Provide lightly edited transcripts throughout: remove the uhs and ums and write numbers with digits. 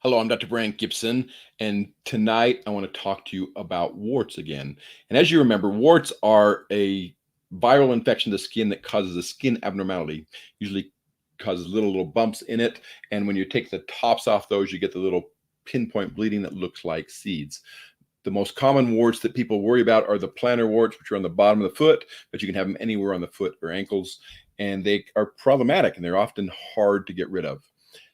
Hello, I'm Dr. Brandt Gibson, and tonight I want to talk to you about warts again. And as you remember, warts are a viral infection of the skin that causes a skin abnormality, usually causes little bumps in it. And when you take the tops off those, you get the little pinpoint bleeding that looks like seeds. The most common warts that people worry about are the plantar warts, which are on the bottom of the foot, but you can have them anywhere on the foot or ankles, and they are problematic and they're often hard to get rid of.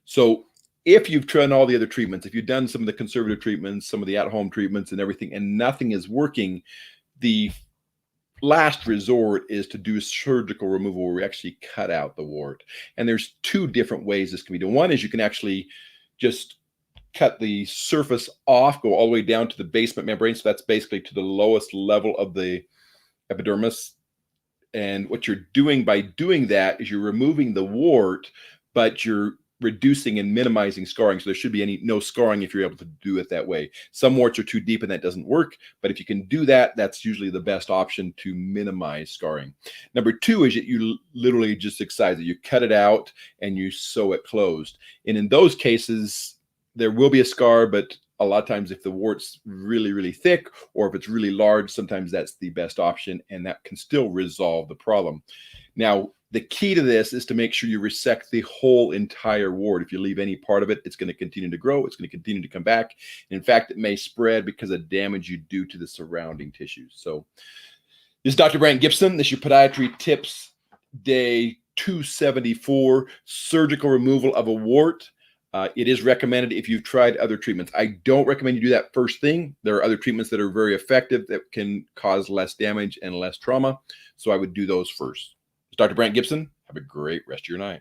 So if you've tried all the other treatments, if you've done some of the conservative treatments, some of the at-home treatments and everything, and nothing is working, the last resort is to do surgical removal where we actually cut out the wart. And there's two different ways this can be done. One is you can actually just cut the surface off, go all the way down to the basement membrane. So that's basically to the lowest level of the epidermis. And what you're doing by doing that is you're removing the wart, but you're reducing and minimizing scarring. So there should be no scarring if you're able to do it that way. Some warts are too deep and that doesn't work, but if you can do that, that's usually the best option to minimize scarring. Number two is that you literally just excise it. You cut it out and you sew it closed. And in those cases, there will be a scar, but a lot of times if the wart's really thick or if it's really large, sometimes that's the best option and that can still resolve the problem. Now, the key to this is to make sure you resect the whole entire wart. If you leave any part of it, it's going to continue to grow. It's going to continue to come back. In fact, it may spread because of damage you do to the surrounding tissues. So this is Dr. Brandt Gibson. This is your Podiatry Tips Day 274, surgical removal of a wart. It is recommended if you've tried other treatments. I don't recommend you do that first thing. There are other treatments that are very effective that can cause less damage and less trauma. So I would do those first. It's Dr. Brandt Gibson. Have a great rest of your night.